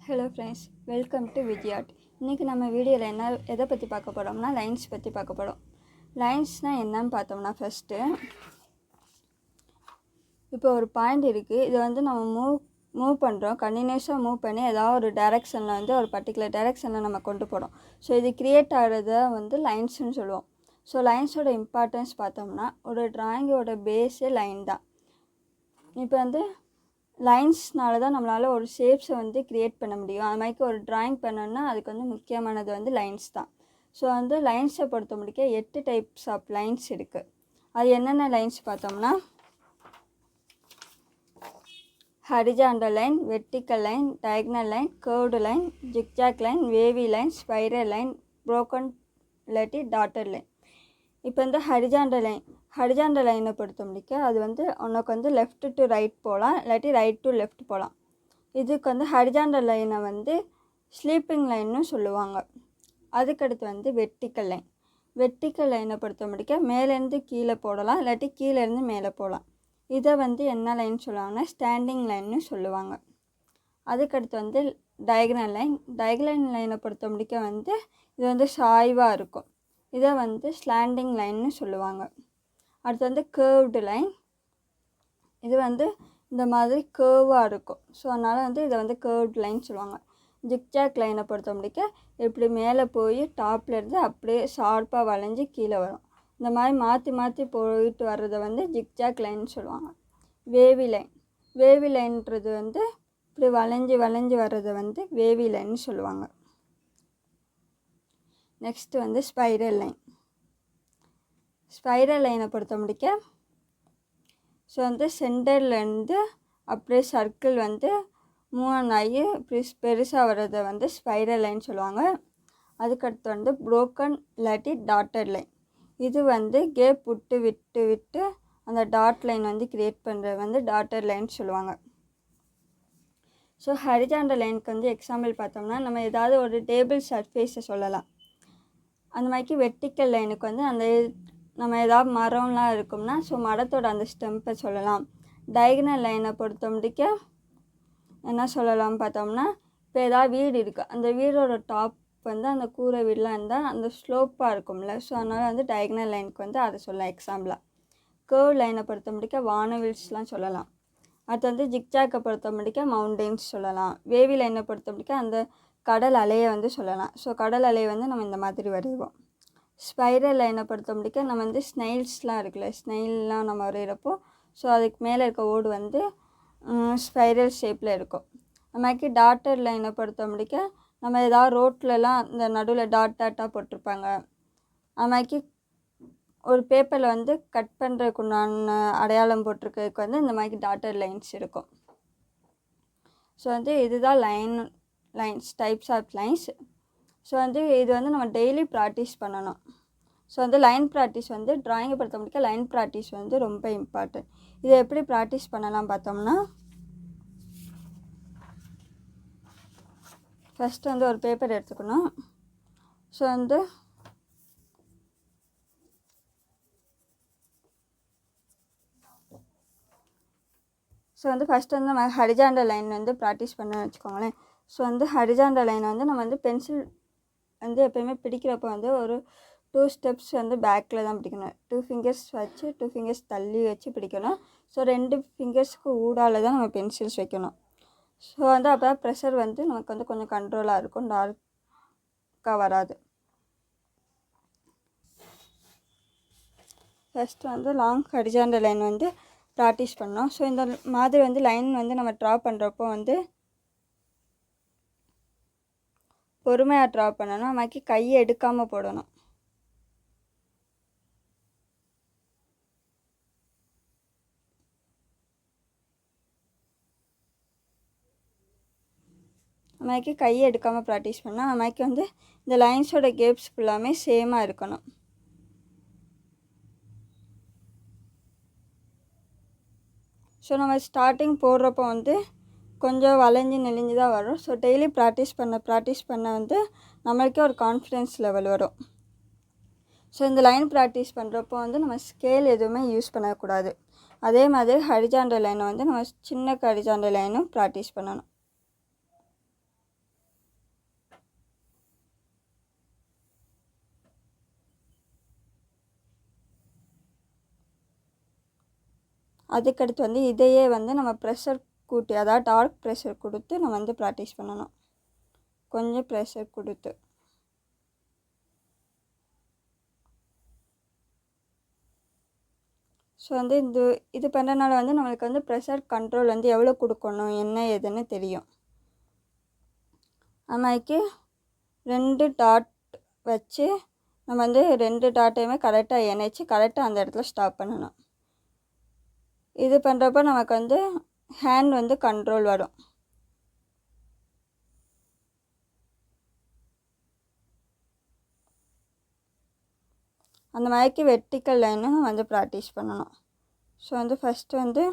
Hello friends, welcome to விஜயாட். இன்றைக்கி நம்ம வீடியோவில் எதை பற்றி பார்க்க போகிறோம்னா லைன்ஸ் பற்றி பார்க்க போகிறோம். லைன்ஸ்னால் என்னன்னு பார்த்தோம்னா, ஃபஸ்ட்டு இப்போ ஒரு பாயிண்ட் இருக்குது. இது நம்ம மூவ் பண்ணுறோம். கண்டினியூஸாக மூவ் பண்ணி ஏதாவது ஒரு டைரெக்ஷனில் ஒரு பர்டிகுலர் டைரெக்ஷனில் நம்ம கொண்டு போகிறோம். ஸோ இது க்ரியேட் ஆகிறத லைன்ஸ்னு சொல்லுவோம். ஸோ லைன்ஸோட இம்பார்ட்டன்ஸ் பார்த்தோம்னா, ஒரு ட்ராயிங்கோட பேஸே லைன் தான். இப்போ லைன்ஸ்னால தான் நம்மளால் ஒரு ஷேப்ஸை க்ரியேட் பண்ண முடியும். அது மாதிரி ஒரு ட்ராயிங் பண்ணோன்னா அதுக்கு முக்கியமானது லைன்ஸ் தான். ஸோ லைன்ஸை பொறுத்த முடிக்க 8 டைப்ஸ் ஆஃப் லைன்ஸ் இருக்குது. அது என்னென்ன லைன்ஸ் பார்த்தோம்னா, horizontal line, vertical line, diagonal line, curved line, zigzag line, wavy line, spiral line, broken இல்லாட்டி டாட்டட் லைன். இப்போ ஹரிசாண்டல் லைனை பொறுத்த முடிக்க அது உனக்கு லெஃப்ட் டு ரைட் போகலாம், இல்லாட்டி ரைட் டு லெஃப்ட் போகலாம். இதுக்கு ஹரிசாண்டல் லைனை ஸ்லீப்பிங் லைன்னு சொல்லுவாங்க. அதுக்கடுத்து வெர்டிக்கல் லைனை பொறுத்த முடிக்க மேலேருந்து கீழே போடலாம், இல்லாட்டி கீழேருந்து மேலே போகலாம். இதை என்ன லைன் சொல்லுவாங்கன்னா ஸ்டாண்டிங் லைன்னு சொல்லுவாங்க. அதுக்கடுத்து டயகனல் லைனை பொறுத்த முடிக்க இது சாய்வாக இருக்கும். இதை ஸ்லாண்டிங் லைன்னு சொல்லுவாங்க. அடுத்து கேர்வ்டு லைன். இது இந்த மாதிரி கேர்வாக இருக்கும். ஸோ அதனால் இதை கேர்வ்டு லைன் சொல்லுவாங்க. ஜிக்ஜாக் லைனை பொறுத்த முடிக்க இப்படி மேலே போய் டாப்லேருந்து அப்படியே ஷார்ப்பாக வளைஞ்சி கீழே வரும். இந்த மாதிரி மாற்றி மாற்றி போயிட்டு வர்றதை ஜிக்ஜாக் லைன்னு சொல்லுவாங்க. வேவி லைன்றது இப்படி வளைஞ்சி வர்றதை வேவி லைன்னு சொல்லுவாங்க. நெக்ஸ்ட்டு ஸ்பைரல் லைனை பொறுத்த முடிக்க ஸோ சென்டர்லேருந்து அப்படியே சர்க்கிள் மூவ் ஆகி இப்படி பெருசாக வர்றதை ஸ்பைரல் லைன் சொல்லுவாங்க. அதுக்கடுத்து ப்ரோக்கன் இல்லாட்டி டாட்டட் லைன். இது கேப் விட்டு அந்த டாட் லைன் க்ரியேட் பண்ணுறது டாட்டட் லைன் சொல்லுவாங்க. ஸோ ஹரிசாண்டல் லைனுக்கு எக்ஸாம்பிள் பார்த்தோம்னா, நம்ம ஏதாவது ஒரு டேபிள் சர்ஃபேஸை சொல்லலாம். அந்த மாதிரிக்கு வெர்டிக்கல் லைனுக்கு அந்த நம்ம ஏதாவது மரம்லாம் இருக்கும்னா ஸோ மரத்தோட அந்த ஸ்டெம்பை சொல்லலாம். டயகனல் லைனை பொறுத்த முடிக்க என்ன சொல்லலாம்னு பார்த்தோம்னா, இப்போ ஏதாவது வீடு இருக்குது, அந்த வீடோட டாப் அந்த கூரை வீடெலாம் இருந்தால் அந்த ஸ்லோப்பாக இருக்கும்ல, ஸோ அதனால் டயகனல் லைனுக்கு அதை சொல்லலாம் எக்ஸாம்பிளாக. கேர்வ் லைனை பொறுத்த முடிக்க வானவில்ஸ்லாம் சொல்லலாம். அடுத்து ஜிக்ஜாக்கை பொறுத்த முடிக்க மவுண்டெயின்ஸ் சொல்லலாம். வேவி லைனை பொறுத்த முடிக்க அந்த கடல் அலையை சொல்லலாம். ஸோ கடல் அலையை நம்ம இந்த மாதிரி வரைவோம். ஸ்பைரல் லைனை பொறுத்த முடிக்க நம்ம ஸ்னைல்ஸ்லாம் இருக்குல்ல, ஸ்னைல்லாம் நம்ம வரைகிறப்போ ஸோ அதுக்கு மேலே இருக்க ஓடு ஸ்பைரல் ஷேப்பில் இருக்கும். அது மாதிரி டாட்டட் லைனை பொறுத்த முடிக்க நம்ம ஏதாவது ரோட்லலாம் இந்த நடுவில் டாட்டாக போட்டிருப்பாங்க. அது மாதிரி ஒரு பேப்பரில் கட் பண்ணுறதுக்குண்டான அடையாளம் போட்டிருக்கிறதுக்கு இந்த மாதிரி டாட்டட் லைன்ஸ் இருக்கும். ஸோ இதுதான் lines types of lines. So இது நம்ம டெய்லி ப்ராக்டிஸ் பண்ணணும். ஸோ லைன் ப்ராக்டிஸ் ட்ராயிங்கை பொறுத்த முடிக்க லைன் ப்ராக்டிஸ் ரொம்ப இம்பார்ட்டன்ட். இதை எப்படி ப்ராக்டிஸ் பண்ணலாம் பார்த்தோம்னா, ஃபஸ்ட்டு ஒரு பேப்பர் எடுத்துக்கணும். ஸோ ஃபஸ்ட்டு நம்ம ஹரிசாண்டல் லைன் ப்ராக்டிஸ் பண்ண வச்சுக்கோங்களேன். ஸோ ஹரிசாண்டல் லைனை நம்ம பென்சில் எப்போயுமே பிடிக்கிறப்போ ஒரு 2 ஸ்டெப்ஸ் பேக்கில் தான் பிடிக்கணும். 2 ஃபிங்கர்ஸ் வச்சு 2 ஃபிங்கர்ஸ் தள்ளி வச்சு பிடிக்கணும். ஸோ 2 ஃபிங்கர்ஸ்க்கு ஊடால தான் நம்ம பென்சில்ஸ் வைக்கணும். ஸோ அப்போ ப்ரெஷர் நமக்கு கொஞ்சம் கண்ட்ரோலாக இருக்கும், டார்க்காக வராது. First long horizontal line practice பண்ணோம். ஸோ இந்த மாதிரி லைன் நம்ம ட்ரா பண்ணுறப்போ பொறுமையாக ட்ரா பண்ணணும். நமக்கு கையை எடுக்காமல் போடணும். நமக்கு கையை எடுக்காமல் ப்ராக்டிஸ் பண்ணால் நமக்கு இந்த லைன்ஸோட கேப்ஸ் ஃபுல்லாமே சேமாக இருக்கணும். ஸோ நம்ம ஸ்டார்டிங் போடுறப்போ கொஞ்சம் வளைஞ்சி நெளிஞ்சு தான் வரும். ஸோ டெய்லி ப்ராக்டிஸ் பண்ண நம்மளுக்கே ஒரு கான்ஃபிடென்ஸ் லெவல் வரும். ஸோ இந்த லைன் ப்ராக்டிஸ் பண்ணுறப்போ நம்ம ஸ்கேல் எதுவுமே யூஸ் பண்ணக்கூடாது. அதே மாதிரி ஹரிசாண்டல் லைனை நம்ம சின்ன ஹரிசாண்டல் லைனும் ப்ராக்டிஸ் பண்ணணும். அதுக்கடுத்து வந்து இதையே வந்து நம்ம ப்ரெஷர் கூட்டி, அதாவது டார்க் ப்ரெஷர் கொடுத்து நம்ம வந்து ப்ராக்டிஸ் பண்ணணும். கொஞ்சம் ப்ரெஷர் கொடுத்து. ஸோ வந்து இது பண்ணுறதுனால வந்து நம்மளுக்கு வந்து ப்ரெஷர் கண்ட்ரோல் வந்து எவ்வளோ கொடுக்கணும் என்ன ஏதுன்னு தெரியும். அதுமாதிரிக்கு 2 டாட் வச்சு நம்ம வந்து 2 டாட்டையுமே கரெக்டாக இணைச்சி கரெக்டாக அந்த இடத்துல ஸ்டாப் பண்ணணும். இது பண்ணுறப்போ நமக்கு வந்து ஹேண்ட் வந்து கண்ட்ரோல் வரும். அந்த மாதிரிக்கு வெர்டிக்கல் லைனும் வந்து ப்ராக்டிஸ் பண்ணணும். ஸோ வந்து ஃபஸ்ட்டு வந்து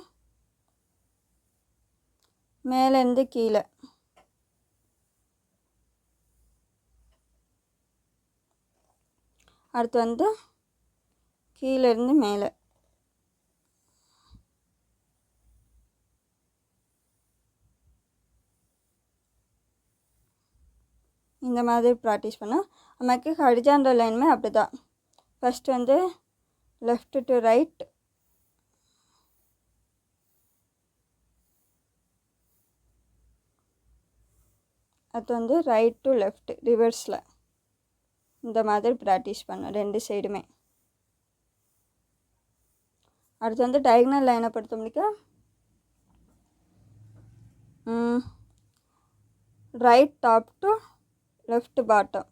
மேலேருந்து கீழே, அடுத்து வந்து கீழேருந்து மேலே, இந்த மாதிரி ப்ராக்டிஸ் பண்ணால் நமக்கு ஹரிசாண்டல் லைனுமே அப்படி தான். ஃபஸ்ட்டு வந்து லெஃப்ட் டு ரைட், அது வந்து ரைட் டு லெஃப்ட் ரிவர்ஸில், இந்த மாதிரி ப்ராக்டிஸ் பண்ணோம் 2 சைடுமே. அடுத்து வந்து டயகனல் லைனை பொறுத்த முடிக்க right top to left bottom,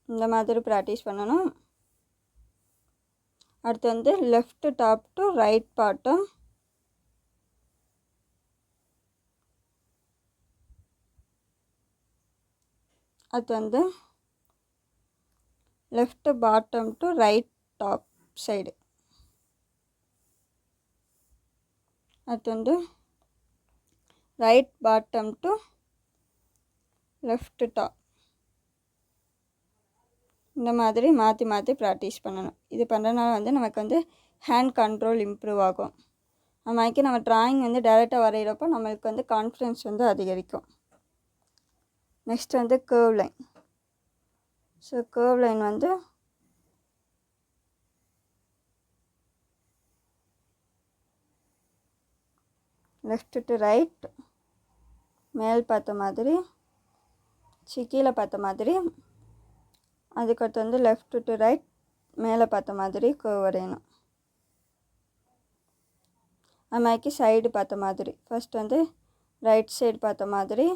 இந்த மாதிரி ப்ராக்டிஸ் பண்ணணும். அடுத்து வந்து left top to right bottom, அது வந்து left bottom to right top side, அது வந்து right bottom to left top, இந்த மாதிரி மாற்றி மாற்றி ப்ராக்டிஸ் பண்ணணும். இது பண்ணுறதுனால வந்து நமக்கு வந்து ஹேண்ட் கண்ட்ரோல் இம்ப்ரூவ் ஆகும். அது மாதிரிக்கு நம்ம ட்ராயிங் வந்து டைரெக்டாக வரைகிறப்போ நம்மளுக்கு வந்து கான்ஃபிடென்ஸ் வந்து அதிகரிக்கும். நெக்ஸ்ட் வந்து curve line. So curve line வந்து லெஃப்ட் டு ரைட், மேல் பார்த்த மாதிரி, கீழே பார்த்த மாதிரி, அதுக்கடுத்து வந்து லெஃப்ட் டு ரைட், மேலே பார்த்த மாதிரி கர்வ் வரையணும். அது மாதிரிக்கு சைடு பார்த்த மாதிரி, ஃபஸ்ட் வந்து ரைட் சைடு பார்த்த மாதிரி,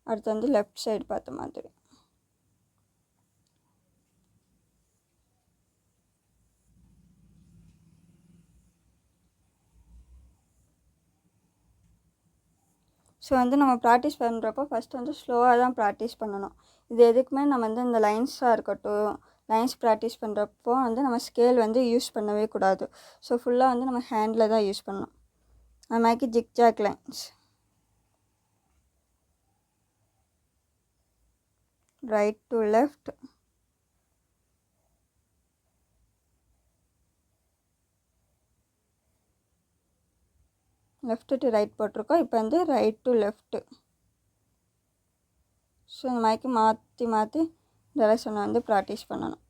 அடுத்து வந்து லெஃப்ட் சைடு பார்த்த மாதிரி. ஸோ வந்து நம்ம ப்ராக்டிஸ் பண்ணுறப்போ ஃபஸ்ட்டு வந்து ஸ்லோவாக தான் ப்ராக்டிஸ் பண்ணணும். இது எதுக்குமே நம்ம வந்து இந்த லைன்ஸாக இருக்கட்டும், லைன்ஸ் ப்ராக்டிஸ் பண்ணுறப்போ வந்து நம்ம ஸ்கேல் வந்து யூஸ் பண்ணவே கூடாது. ஸோ ஃபுல்லாக வந்து நம்ம ஹேண்டில் தான் யூஸ் பண்ணணும். அது மாதிரி zigzag lines, right to left, left to right போட்டிருக்கோம். இப்போ வந்து ரைட் டு லெஃப்ட்டு. ஸோ இந்த மாதிரி மாற்றி மாற்றி டைரக்ஷனை வந்து ப்ராக்டிஸ் பண்ணணும்.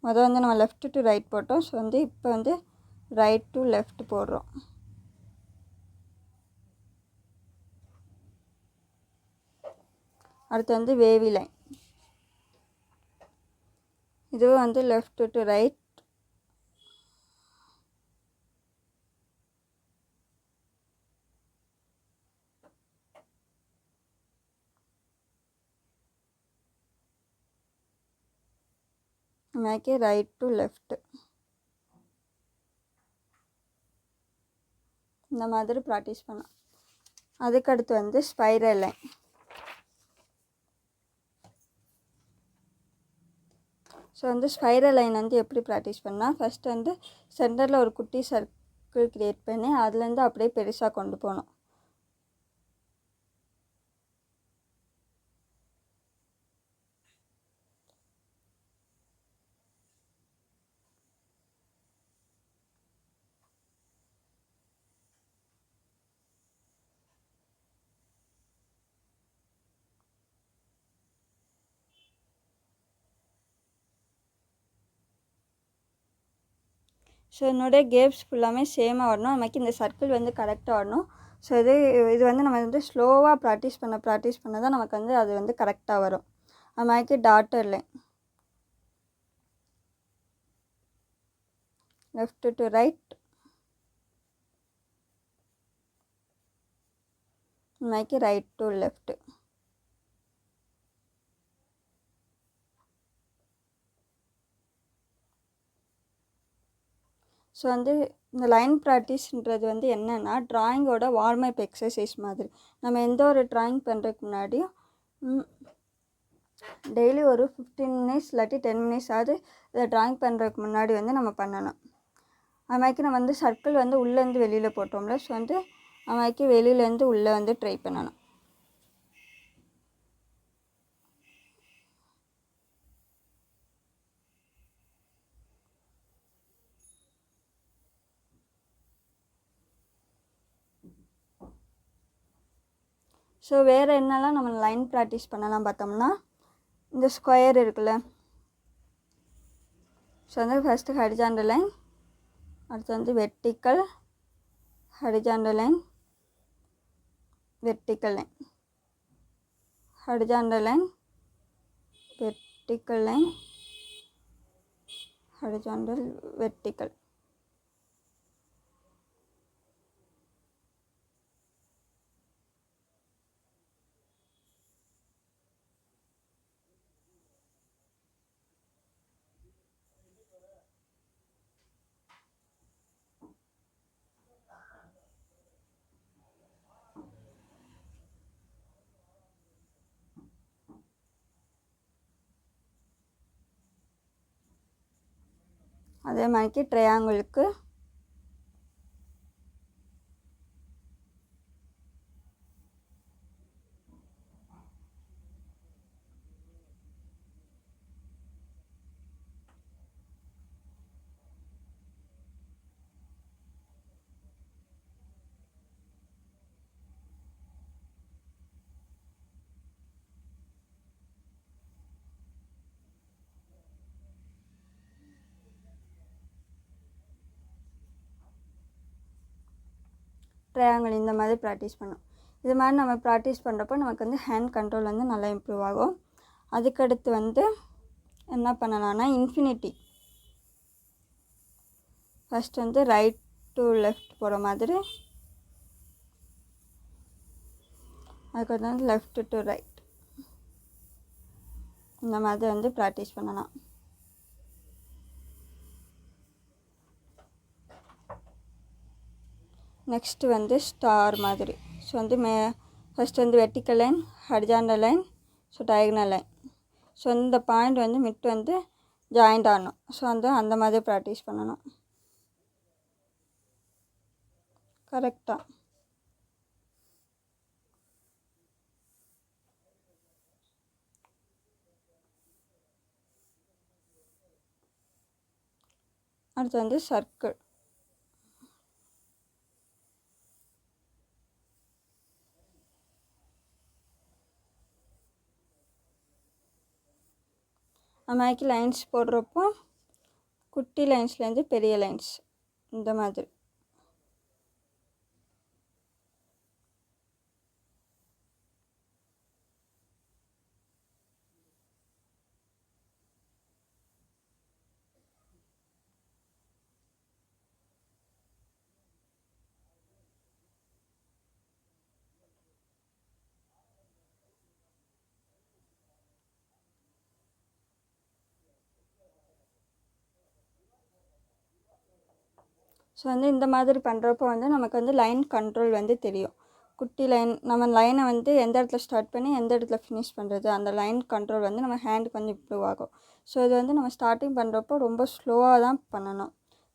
முதல் வந்து நம்ம லெஃப்ட் டு ரைட் போட்டோம். ஸோ வந்து இப்போ வந்து ரைட் டு லெஃப்ட் போடுறோம். அடுத்து வந்து வேவி லைன். இதுவும் வந்து left to right, மேக்கே right to left, இந்த மாதிரி ப்ராக்டிஸ் பண்ணோம். அதுக்கடுத்து வந்து ஸ்பைரல் லைன். ஸோ வந்து ஸ்பைரல் லைன் வந்து எப்படி ப்ராக்டிஸ் பண்ணால், ஃபஸ்ட்டு வந்து சென்டரில் ஒரு குட்டி சர்க்கிள் க்ரியேட் பண்ணி அதுலேருந்து அப்படியே பெருசாக கொண்டு போகணும். ஸோ என்னுடைய கேப்ஸ் ஃபுல்லாமே சேமாக வரணும். நமக்கு இந்த சர்க்கிள் வந்து கரெக்டாக வரணும். ஸோ இது வந்து நம்ம வந்து ஸ்லோவாக ப்ராக்டிஸ் பண்ண தான் நமக்கு வந்து அது வந்து கரெக்டாக வரும். அது மாதிரி dotted line left to right, மைக்கு ரைட் டு லெஃப்ட். ஸோ வந்து இந்த லைன் ப்ராக்டிஸ்ன்றது வந்து என்னென்னா ட்ராயிங்கோட வார்ம் அப் எக்ஸசைஸ் மாதிரி. நம்ம எந்த ஒரு ட்ராயிங் பண்ணுறதுக்கு முன்னாடியும் டெய்லி ஒரு 15 மினிட்ஸ் இல்லாட்டி 10 மினிட்ஸ் ஆகுது இதை ட்ராயிங் பண்ணுறதுக்கு முன்னாடி வந்து நம்ம பண்ணணும். அது மாதிரி நம்ம வந்து சர்க்கிள் வந்து உள்ளேருந்து வெளியில் போட்டோம்ல, ஸோ வந்து அது மாதிரி வெளியிலேருந்து உள்ளே வந்து ட்ரை பண்ணணும். ஸோ வேறு என்னெல்லாம் நம்ம லைன் ப்ராக்டிஸ் பண்ணலாம் பார்த்தோம்னா, இந்த ஸ்கொயர் இருக்குல்ல, ஸோ வந்து ஃபஸ்ட்டு ஹரிசாண்டல் லைன், அடுத்து வந்து vertical, horizontal line, vertical line, horizontal line, vertical line, horizontal, vertical. அதே மாதிரி ட்ரையாங்கிளுக்கு ட்ரையாங்கிள் இந்த மாதிரி ப்ராக்டிஸ் பண்ணோம். இது மாதிரி நம்ம ப்ராக்டிஸ் பண்ணுறப்போ நமக்கு வந்து ஹேண்ட் கண்ட்ரோல் வந்து நல்லா இம்ப்ரூவ் ஆகும். அதுக்கடுத்து வந்து என்ன பண்ணலான்னா இன்ஃபினிட்டி. ஃபஸ்ட் வந்து ரைட் டு லெஃப்ட் போகிற மாதிரி, அதுக்கு வந்து லெஃப்ட் டு ரைட், இந்த மாதிரி வந்து ப்ராக்டிஸ் பண்ணலாம். நெக்ஸ்ட்டு வந்து ஸ்டார் மாதிரி. ஸோ வந்து ஃபஸ்ட்டு வந்து vertical line, horizontal line, so diagonal line. So இந்த பாயிண்ட் வந்து மிட் வந்து ஜாயிண்ட் ஆகணும். ஸோ வந்து அந்த மாதிரி ப்ராக்டிஸ் பண்ணணும் கரெக்டாக. அடுத்து வந்து சர்க்கிள். அம்மாய்க்கு லைன்ஸ் போடுறப்போ குட்டி லைன்ஸ்லேருந்து பெரிய லைன்ஸ் இந்த மாதிரி. ஸோ வந்து இந்த மாதிரி பண்ணுறப்போ வந்து நமக்கு வந்து லைன் கண்ட்ரோல் வந்து தெரியும். குட்டி லைன் நம்ம லைனை வந்து எந்த இடத்துல ஸ்டார்ட் பண்ணி எந்த இடத்துல ஃபினிஷ் பண்ணுறது, அந்த லைன் கண்ட்ரோல் வந்து நம்ம ஹேண்டுக்கு வந்து இம்ப்ரூவ் ஆகும். ஸோ இது வந்து நம்ம ஸ்டார்டிங் பண்ணுறப்போ ரொம்ப ஸ்லோவாக தான் பண்ணணும்.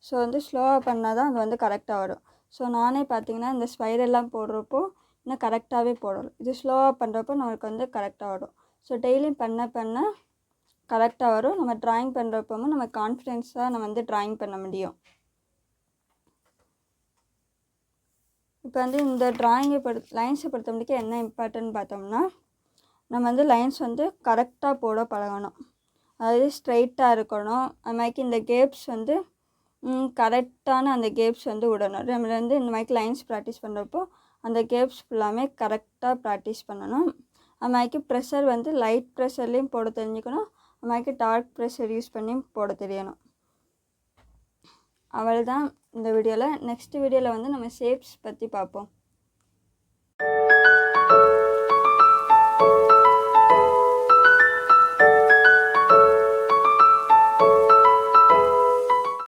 ஸோ வந்து ஸ்லோவாக பண்ணால் தான் அது வந்து கரெக்டாக வரும். ஸோ நானே பார்த்திங்கன்னா இந்த ஸ்பைரெல்லாம் போடுறப்போ இன்னும் கரெக்டாகவே போடணும். இது ஸ்லோவாக பண்ணுறப்போ நமக்கு வந்து கரெக்டாக வரும். ஸோ டெய்லியும் பண்ண கரெக்டாக வரும். நம்ம ட்ராயிங் பண்ணுறப்பவும் நம்ம கான்ஃபிடென்ஸாக நம்ம வந்து ட்ராயிங் பண்ண முடியும். இப்போ வந்து இந்த ட்ராயிங்கை லைன்ஸை பொறுத்த முடிக்க என்ன இம்பார்ட்டன்ட் பார்த்தோம்னா, நம்ம வந்து லைன்ஸ் வந்து கரெக்டாக போட பழகணும். அதாவது ஸ்ட்ரைட்டாக இருக்கணும். அது மாதிரி இந்த கேப்ஸ் வந்து கரெக்டான அந்த கேப்ஸ் வந்து விடணும். நம்ம வந்து இந்த மாதிரி லைன்ஸ் ப்ராக்டிஸ் பண்ணுறப்போ அந்த கேப்ஸ் ஃபுல்லாமே கரெக்டாக ப்ராக்டிஸ் பண்ணணும். அது மாதிரி ப்ரெஷர் வந்து லைட் ப்ரெஷர்லேயும் போட தெரிஞ்சுக்கணும், அது மாதிரி டார்க் ப்ரெஷர் யூஸ் பண்ணியும் போட தெரியணும். அவ்வளோதான் இந்த வீடியோவில். நெக்ஸ்ட் வீடியோவில் வந்து நம்ம ஷேப்ஸ் பற்றி பார்ப்போம்.